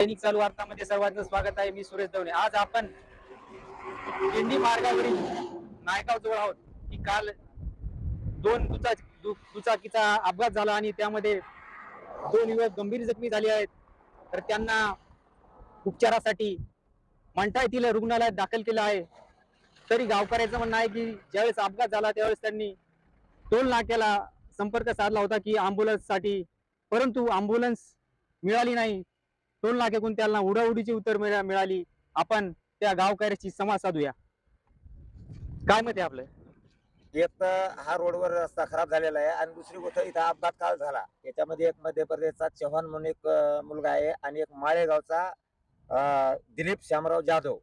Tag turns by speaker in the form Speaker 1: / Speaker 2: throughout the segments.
Speaker 1: दैनिक चालू वार्तामध्ये सर्वांचं स्वागत आहे. मी सुरेश दवणे. आज आपण दिंडी मार्गावरील नायगाव जवळ आहोत की काल दोन दुचाकीचा अपघात झाला आणि त्यामध्ये दोन युवक गंभीर जखमी झाले आहेत. तर त्यांना उपचारासाठी मंठा येथील रुग्णालयात दाखल केलं आहे. तरी गावकऱ्याचं म्हणणं आहे की ज्यावेळेस अपघात झाला त्यावेळेस त्यांनी टोल नाक्याला संपर्क साधला होता की साठी, परंतु अँब्युलन्स मिळाली नाही. टोल नाक्यातून त्यांना उडाउडीची उत्तर मिळाली. आपण त्या गावकऱ्याची संवाद साधूया. काय मत आहे आपलं?
Speaker 2: एक तर हा रोडवर रस्ता खराब झालेला आहे आणि दुसरी गोष्ट इथं अपघात काल झाला. याच्यामध्ये एक मध्य प्रदेशचा चव्हाण म्हणून एक मुलगा आहे आणि एक माळेगावचा दिलीप श्यामराव जाधव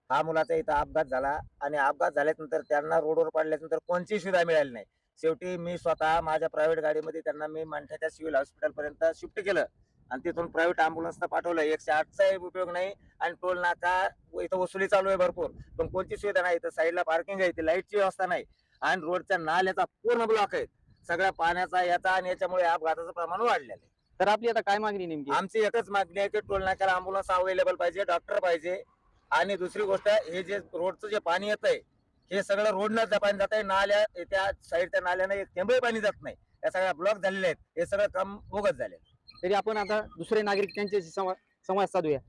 Speaker 2: हा मुलाचा इथं अपघात झाला. आणि अपघात झाल्यानंतर त्यांना रोडवर पडल्यानंतर कोणतीही सुविधा मिळाली नाही. शेवटी मी स्वतः माझ्या प्रायव्हेट गाडीमध्ये त्यांना मी मंठ्याच्या सिव्हिल हॉस्पिटल पर्यंत शिफ्ट केलं आणि तिथून प्रायव्हेट अँब्युलन्सला पाठवलं. 108चा उपयोग नाही आणि टोल नाका इथं वसुली चालू आहे भरपूर, पण कोणती सुविधा नाही. इथं साईडला पार्किंग आहे, लाईटची व्यवस्था नाही आणि रोडच्या नाल्याचा पूर्ण ब्लॉक आहे सगळ्या पाण्याचा याचा, आणि याच्यामुळे अपघाताचं प्रमाण वाढलेलं आहे.
Speaker 1: तर आपली आता काय मागणी नेमकी?
Speaker 2: आमची एकच मागणी आहे की टोल नाक्याला अँब्युलन्स अवेलेबल पाहिजे, डॉक्टर पाहिजे. आणि दुसरी गोष्ट, हे जे रोडचं जे पाणी येत आहे हे सगळं रोडनं पाणी जात आहे. नाल्या त्या साईडच्या नाल्यानं एक थेंबही पाणी जात नाही. या सगळ्या ब्लॉक झालेले आहेत. हे सगळं काम बोगस झाले.
Speaker 1: तरी आपण आता दुसरे नागरिक त्यांच्याशी संवाद साधूया.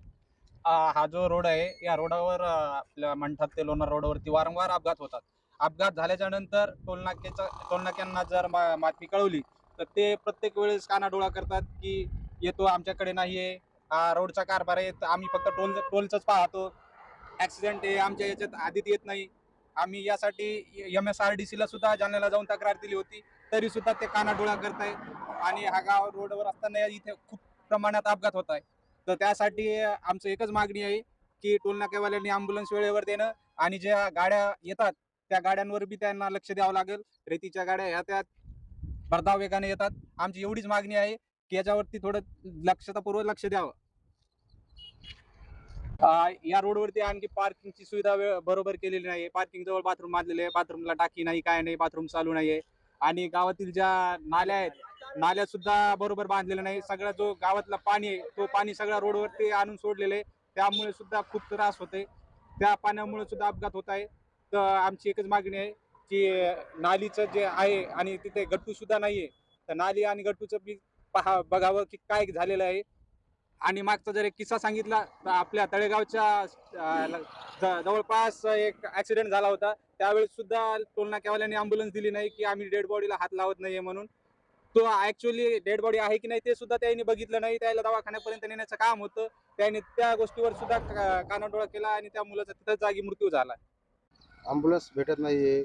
Speaker 3: हा जो रोड आहे या रोडावर आपल्या मंठात ते लोणार रोडवरती वारंवार अपघात होतात. अपघात झाल्याच्या नंतर टोलनाक्यांना जर बातमी कळवली तर ते प्रत्येक वेळेस कानाडोळा करतात की येतो, आमच्याकडे नाहीये, हा रोडचा कारभार आहे, आम्ही फक्त टोलच पाहतो, ऍक्सिडेंट आहे आमच्या याच्यात आधीत येत नाही. आम्ही यासाठी MSRDC ला सुद्धा जालन्याला जाऊन तक्रार दिली होती, तरी सुद्धा ते कानाडोळा करताय. आणि हा गाव रोडवर असताना इथे खूप प्रमाणात अपघात होत आहे. तर त्यासाठी आमचं एकच मागणी आहे की टोलनाक्यावाल्यांनी अँब्युलन्स वेळेवर देणं आणि ज्या गाड्या येतात त्या गाड्यांवर बी त्यांना लक्ष द्यावं लागेल. रेतीच्या गाड्या ह्या त्यात भरधाव वेगाने येतात. आमची एवढीच मागणी आहे की याच्यावरती थोडं लक्षतापूर्वक लक्ष द्यावं. या रोडवरती आणखी पार्किंगची सुविधा बरोबर केलेली नाही. पार्किंग जवळ बाथरूम बांधलेले आहे, बाथरूमला टाकी नाही, काय नाही, बाथरूम चालू नाहीये. आणि गावातील ज्या नाल्या आहेत नाल्या सुद्धा बरोबर बांधलेल्या नाही. सगळा जो गावातला पाणी आहे तो पाणी सगळ्या रोडवरती आणून सोडलेलं आहे, त्यामुळे सुद्धा खूप त्रास होते. त्या पाण्यामुळे सुद्धा अपघात होत आहे. तर आमची एकच मागणी आहे की नालीचं जे आहे आणि तिथे गट्टू सुद्धा नाहीये, तर नाली आणि गट्टूचं बी बघावं की काय झालेलं आहे. आणि मागचा जर एक किस्सा सांगितला तर आपल्या तळेगावच्या जवळपास एक ऍक्सिडेंट झाला होता. त्यावेळेस सुद्धा टोलनाक्यावाल्यांनी अँब्युलन्स दिली नाही की आम्ही डेड बॉडीला हात लावत नाहीये म्हणून. तो ऍक्च्युअली डेड बॉडी आहे की नाही ते सुद्धा त्यांनी बघितलं नाही. त्याला दवाखान्यापर्यंत नेण्याचं काम होतं, त्यांनी त्या गोष्टीवर सुद्धा कानाडोळा केला आणि त्या मुलाचा तिथं जागी मृत्यू झाला.
Speaker 4: अँब्युलन्स भेटत नाहीये,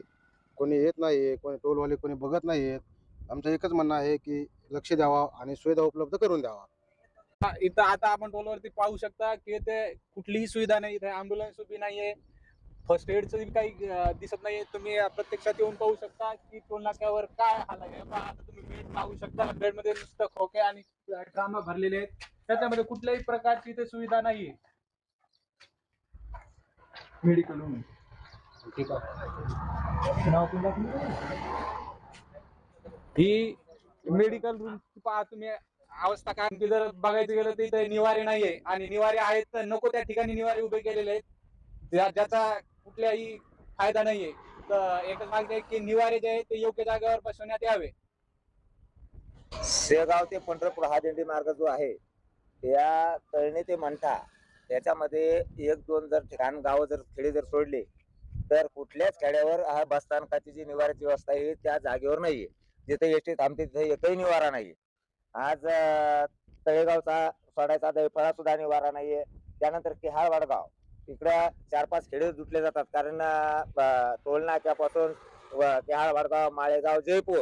Speaker 4: कोणी येत नाहीये, कोणी टोलवाले कोणी बघत नाहीयेत. आमचं एकच म्हणणं आहे की लक्ष द्यावा आणि सुविधा उपलब्ध करून द्यावा.
Speaker 3: इथं आता आपण टोलवरती पाहू शकता की ते कुठलीही सुविधा नाही, इथे अँब्युलन्स उभी नाहीये, फर्स्ट एडचं काही दिसत नाहीये. तुम्ही प्रत्यक्षात येऊन पाहू शकता की टोल नाक्यावर काय हाल आहे. आता तुम्ही बेड पाहू शकता, बेड मध्ये नुसतं खोके आणि ड्रामा भरलेले आहेत, त्याच्यामध्ये कुठल्याही प्रकारची इथे सुविधा नाहीये. मेडिकल रूम ही मेडिकल रूम पहा तुम्ही अवस्था काय. जर बघायचं गेलं तर इथे निवारे नाहीये, आणि निवारे आहेत तर नको त्या ठिकाणी निवारे उभे केलेले आहेत, ज्याचा कुठल्याही फायदा नाहीये. तर एकच मागणी आहे की निवारे जे आहेत ते योग्य जागेवर बसवण्यात यावे.
Speaker 2: शेगाव ते पंढरपूर हा दिंडी मार्ग जो आहे या तळणी ते मंठा याच्यामध्ये 1-2 जर ठिकाण गाव जर खेडे जर सोडले तर कुठल्याच खेड्यावर हा बसस्थानकाची जी निवाऱ्याची व्यवस्था आहे त्या जागेवर नाहीये. जिथे एसटी थांबते तिथे एकही निवारा नाहीये. आज तळेगावचा सोडायचा दैफळा सुद्धा निवारा नाहीये. त्यानंतर किहाळ वडगाव इकडे 4-5 खेडे जुटले जातात, कारण टोल नाक्यापासून किहाळ वडगाव माळेगाव जयपूर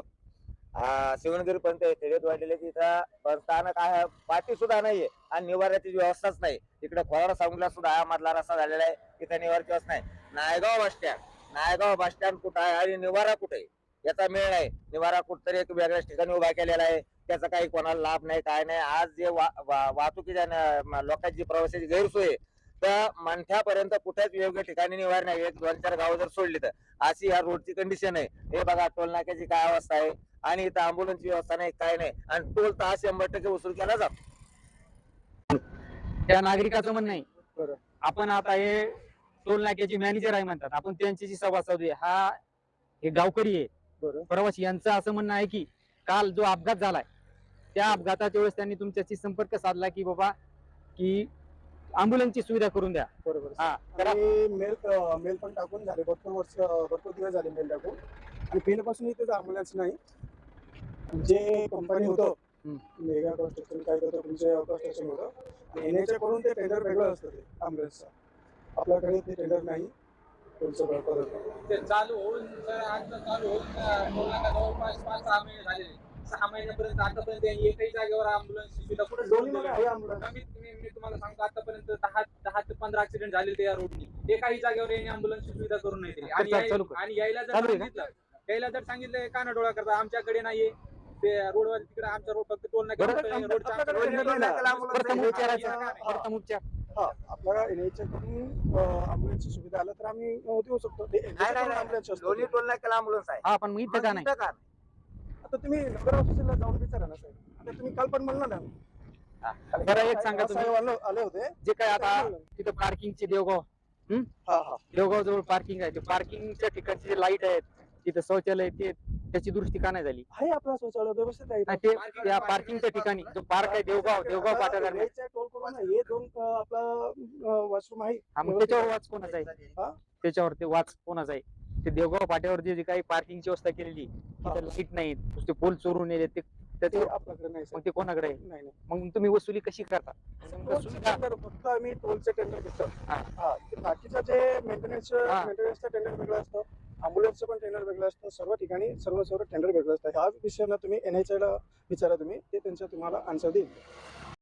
Speaker 2: शिवणगिरी पर्यंत खेडे वाढलेले. तिथं बसस्थानक आहे, पाठी सुद्धा नाहीये आणि निवाऱ्याची व्यवस्थाच नाही. इकडे खोराडा सांगूला सुद्धा हा मधला रस्ता झालेला आहे, तिथे निवाऱ्याची व्यवस्था नाही. नायगाव बस स्टँड कुठं आहे आणि निवारा कुठे आहे याचा मेळ नाही. निवारा कुठतरी एक वेगळ्याच ठिकाणी उभा केलेला आहे, त्याचा काही कोणाला लाभ नाही, काय नाही. आज जे वाहतुकीच्या लोकांची प्रवासाची गैरसोय तर मंठ्यापर्यंत कुठेच योग्य ठिकाणी निवार नाही. 1-2-4 गाव जर सोडली तर अशी या रोडची कंडिशन आहे. हे बघा टोल नाक्याची काय अवस्था आहे, आणि इथं अँब्युलन्सची व्यवस्था नाही, काय नाही, आणि टोल तर 100% वसूल केला जातो.
Speaker 1: त्या नागरिकाचं म्हणणं आहे.
Speaker 5: बरं.
Speaker 1: आपण आता हे टोल नाक्याचे मॅनेजर आहे म्हणतात, आपण त्यांच्याशी संवाद साधूया. हे गावकरी आहे,
Speaker 5: बरं.
Speaker 1: प्रवासी, यांचं असं म्हणणं आहे की काल जो अपघात झालाय त्या अपघाताच्या वेळेस त्यांनी तुमच्याशी संपर्क साधला की बाबा की अँब्युलन्सची सुविधा करून द्या.
Speaker 5: बरोबर.
Speaker 1: हा तर
Speaker 5: आणि मेल पण टाकून झाले, भरपूर दिवस झाले मेल टाकून. आणि पहिल्यापासून इथेच अँब्युलन्स नाही. जे कंपनी होतं मेगा कन्स्ट्रक्शन काय होतं, तुमचे कन्स्ट्रक्शन होतं, एनएचए कडून ते टेंडर वेगळं असतं ते अँब्युलन्सचं. आपल्याकडे ते टेंडर नाही.
Speaker 3: ते चालू होऊन आता चालू होऊन टोल नाका जवळपास 5-6 महिने झालेले. 6 महिन्यापर्यंत आतापर्यंत एकही जागेवर अँब्युलन्स सुविधा कुठे
Speaker 5: दोन्हीमध्ये आहे ambulance.
Speaker 3: कमीत कमी मी तुम्हाला सांगतो आतापर्यंत 10 ते 15 ऍक्सिडेंट झालेले या रोडनी. एकाही जागेवर यांनी अँब्युलन्सची सुविधा करून नाही दिली. आणि यायला जर सांगितलं काना डोळा करता आमच्याकडे नाहीये ते रोडवर, तिकडे आमच्या रोड फक्त टोल नाका
Speaker 1: प्रथम उपचार
Speaker 5: हा आपल्याला एनएचए कडून अँब्युलन्सची सुविधा आलं तर आम्ही देऊ शकतो.
Speaker 2: दोन्ही टोल नाक्याला अँब्युलन्स आहे.
Speaker 1: हा पण मग इथं का नाही?
Speaker 2: इथं का?
Speaker 5: आता तुम्ही नगर ऑफिसला जाऊन विचारा ना साहेब. आता तुम्ही काल पण म्हणला ना.
Speaker 1: बरं एक सांगा तुम्ही,
Speaker 5: आले होते
Speaker 1: जे काय आता तिथं पार्किंगचे देवगाव जवळ पार्किंग आहे, ते पार्किंगच्या ठिकाणची जे लाईट आहेत, तिथं शौचालय, ते त्याची दुरुस्ती का नाही झाली?
Speaker 5: आहे आपला शौचालय व्यवस्थित आहे.
Speaker 1: नाही, ते त्या पार्किंगच्या ठिकाणी जो पार्क आहे देवगाव पाट्यादरम्यान,
Speaker 5: NH टोल करून हे दोन आपला वॉशरूम आहे.
Speaker 1: मग त्याच्यावर वाच कोणाचा आहे?
Speaker 5: हा?
Speaker 1: त्याच्यावर ते वाच कोणाचा आहे? ते देवगाव पाट्यावर जे काही पार्किंगची व्यवस्था केलेली, तिथं लाईट नाही, नुसते पोल चोरून नेले, ते
Speaker 5: ते
Speaker 1: त्याच्यावर
Speaker 5: आपल्याकडे नाही
Speaker 1: मग ते कोणाकडे आहे?
Speaker 5: नाही नाही.
Speaker 1: मग तुम्ही वसुली कशी करता?
Speaker 5: टोलचे टेंडर फक्त आम्ही टोलचे टेंडर घेतो.
Speaker 1: हा.
Speaker 5: हा ते बाकीचं जे मेंटेनन्सचं टेंडर वेगळं असतं, अँब्युलन्सचं पण टेंडर वेगळं असतं. सर्व ठिकाणी सर्व टेंडर वेगळं असतं. ह्या विषयाला तुम्ही एनएचए ला विचारा, तुम्ही ते त्यांच्या तुम्हाला आन्सर देईल.